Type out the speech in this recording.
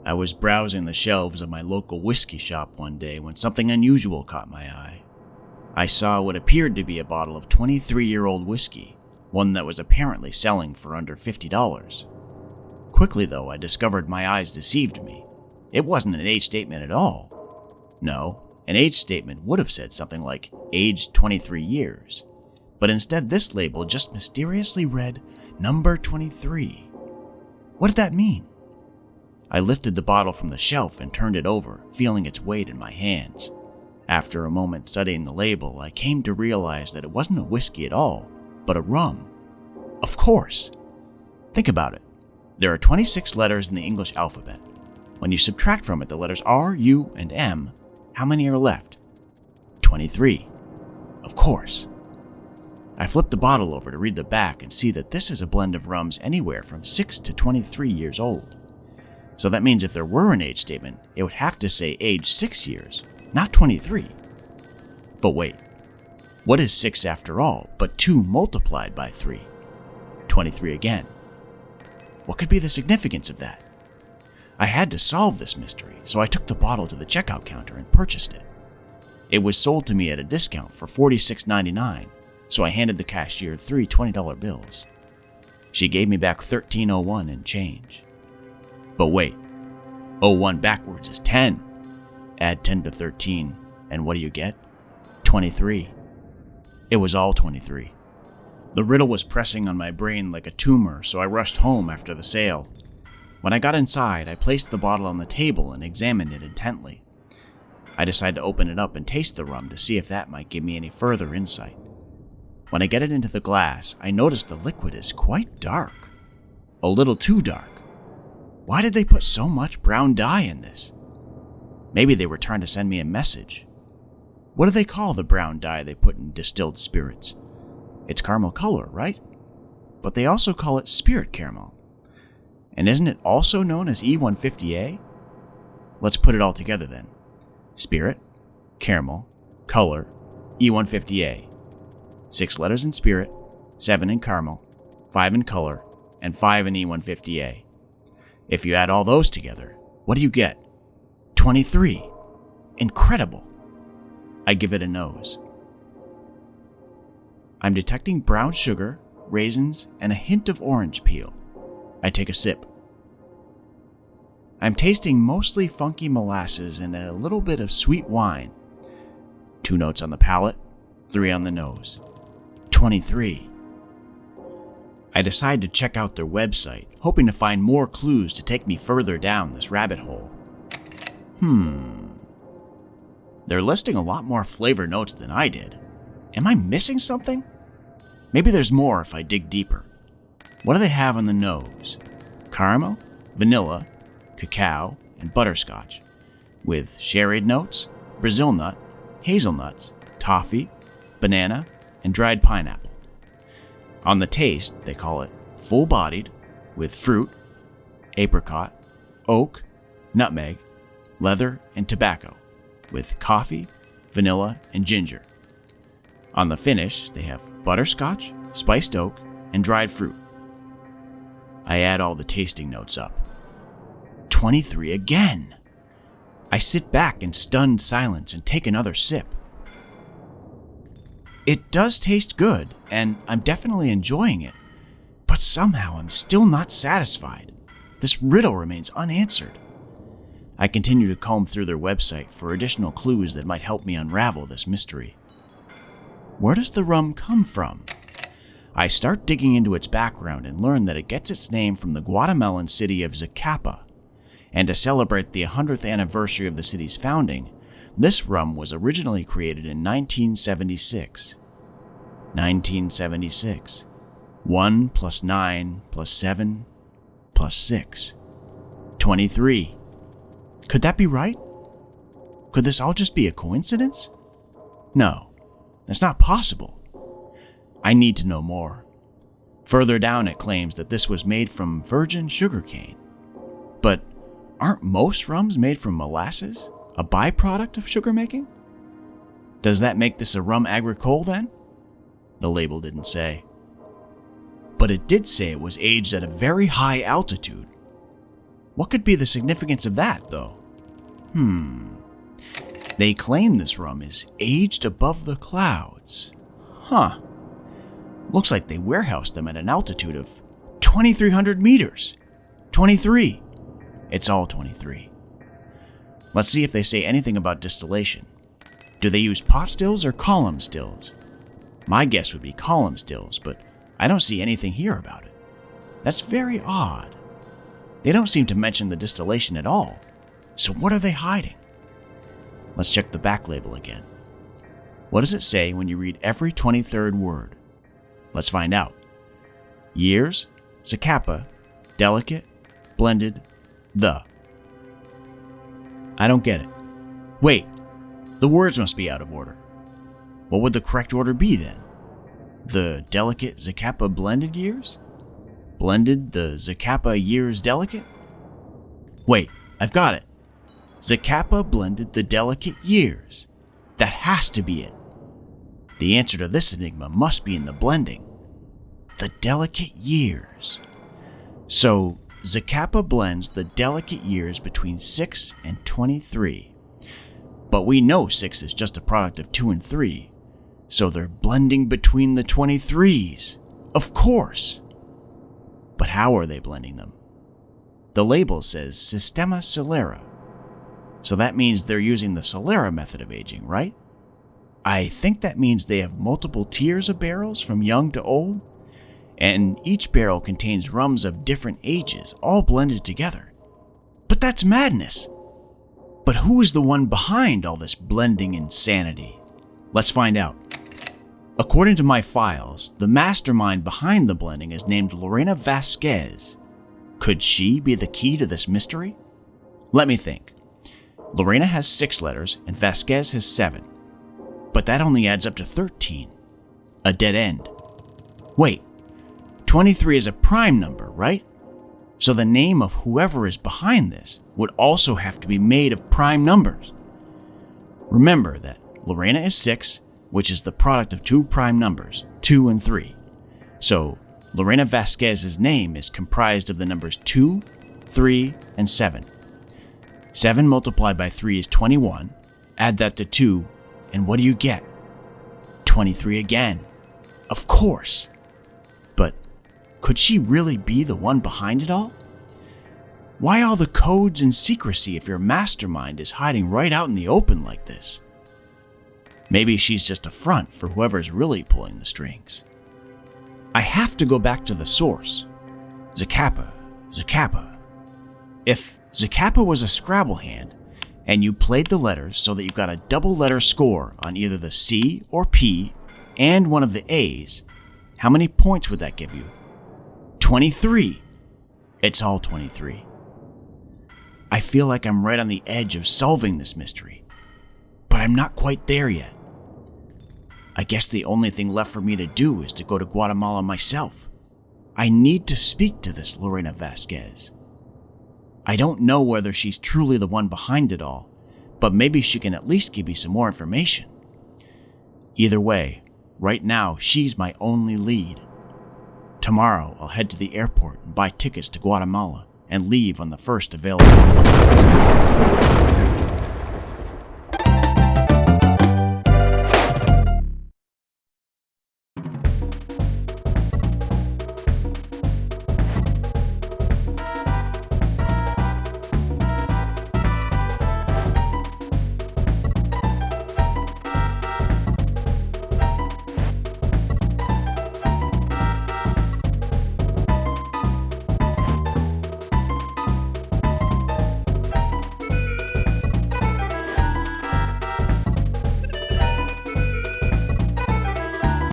I was browsing the shelves of my local whiskey shop one day when something unusual caught my eye. I saw what appeared to be a bottle of 23-year-old whiskey, one that was apparently selling for under $50. Quickly, though, I discovered my eyes deceived me. It wasn't an age statement at all. No, an age statement would have said something like aged 23 years. But instead, this label just mysteriously read number 23. What did that mean? I lifted the bottle from the shelf and turned it over, feeling its weight in my hands. After a moment studying the label, I came to realize that it wasn't a whiskey at all, but a rum. Of course! Think about it. There are 26 letters in the English alphabet. When you subtract from it the letters R, U, and M, how many are left? 23. Of course. I flipped the bottle over to read the back and see that this is a blend of rums anywhere from 6 to 23 years old. So that means if there were an age statement, it would have to say age 6 years, not 23. But wait, what is 6 after all but 2 multiplied by 3? 23 again. What could be the significance of that? I had to solve this mystery, so I took the bottle to the checkout counter and purchased it. It was sold to me at a discount for $46.99, so I handed the cashier 3 $20 bills. She gave me back $13.01 and change. But wait, 01 backwards is 10. Add 10 to 13, and what do you get? 23. It was all 23. The riddle was pressing on my brain like a tumor, so I rushed home after the sale. When I got inside, I placed the bottle on the table and examined it intently. I decided to open it up and taste the rum to see if that might give me any further insight. When I get it into the glass, I notice the liquid is quite dark. A little too dark. Why did they put so much brown dye in this? Maybe they were trying to send me a message. What do they call the brown dye they put in distilled spirits? It's caramel color, right? But they also call it spirit caramel. And isn't it also known as E150A? Let's put it all together then. Spirit, caramel, color, E150A. 6 letters in spirit, 7 in caramel, 5 in color, and 5 in E150A. If you add all those together, what do you get? 23. Incredible. I give it a nose. I'm detecting brown sugar, raisins, and a hint of orange peel. I take a sip. I'm tasting mostly funky molasses and a little bit of sweet wine. 2 notes on the palate, 3 on the nose. 23. I decide to check out their website, hoping to find more clues to take me further down this rabbit hole. They're listing a lot more flavor notes than I did. Am I missing something? Maybe there's more if I dig deeper. What do they have on the nose? Caramel, vanilla, cacao, and butterscotch, with sherried notes, Brazil nut, hazelnuts, toffee, banana, and dried pineapple. On the taste, they call it full-bodied, with fruit, apricot, oak, nutmeg, leather, and tobacco, with coffee, vanilla, and ginger. On the finish, they have butterscotch, spiced oak, and dried fruit. I add all the tasting notes up. 23 again! I sit back in stunned silence and take another sip. It does taste good, and I'm definitely enjoying it, but somehow I'm still not satisfied. This riddle remains unanswered. I continue to comb through their website for additional clues that might help me unravel this mystery. Where does the rum come from? I start digging into its background and learn that it gets its name from the Guatemalan city of Zacapa. And to celebrate the 100th anniversary of the city's founding, this rum was originally created in 1976. 1976. 1 plus 9 plus 7 plus 6. 23. Could that be right? Could this all just be a coincidence? No, that's not possible. I need to know more. Further down it claims that this was made from virgin sugarcane. But aren't most rums made from molasses, a byproduct of sugar making? Does that make this a rum agricole then? The label didn't say. But it did say it was aged at a very high altitude. What could be the significance of that, though? They claim this rum is aged above the clouds. Looks like they warehoused them at an altitude of 2,300 meters. 23. It's all 23. Let's see if they say anything about distillation. Do they use pot stills or column stills? My guess would be column stills, but I don't see anything here about it. That's very odd. They don't seem to mention the distillation at all. So what are they hiding? Let's check the back label again. What does it say when you read every 23rd word? Let's find out. Years, Zacapa, delicate, blended, the. I don't get it. Wait, the words must be out of order. What would the correct order be then? The delicate Zacapa blended years? Blended the Zacapa years delicate? Wait, I've got it. Zacapa blended the delicate years. That has to be it. The answer to this enigma must be in the blending. The delicate years. So, Zacapa blends the delicate years between 6 and 23. But we know 6 is just a product of 2 and 3. So they're blending between the 23s. Of course. But how are they blending them? The label says Sistema Solera. So that means they're using the Solera method of aging, right? I think that means they have multiple tiers of barrels from young to old, and each barrel contains rums of different ages, all blended together. But that's madness! But who is the one behind all this blending insanity? Let's find out. According to my files, the mastermind behind the blending is named Lorena Vasquez. Could she be the key to this mystery? Let me think. Lorena has 6 letters and Vasquez has 7. But that only adds up to 13. A dead end. Wait, 23 is a prime number, right? So the name of whoever is behind this would also have to be made of prime numbers. Remember that Lorena is 6, which is the product of 2 prime numbers, 2 and 3. So Lorena Vasquez's name is comprised of the numbers 2, 3, and 7. 7 multiplied by 3 is 21. Add that to 2, and what do you get? 23 again. Of course. But could she really be the one behind it all? Why all the codes and secrecy if your mastermind is hiding right out in the open like this? Maybe she's just a front for whoever's really pulling the strings. I have to go back to the source. Zacapa. If Zacapa was a Scrabble hand, and you played the letters so that you got a double letter score on either the C or P and one of the A's, how many points would that give you? 23. It's all 23. I feel like I'm right on the edge of solving this mystery, but I'm not quite there yet. I guess the only thing left for me to do is to go to Guatemala myself. I need to speak to this Lorena Vasquez. I don't know whether she's truly the one behind it all, but maybe she can at least give me some more information. Either way, right now she's my only lead. Tomorrow I'll head to the airport and buy tickets to Guatemala and leave on the first available flight.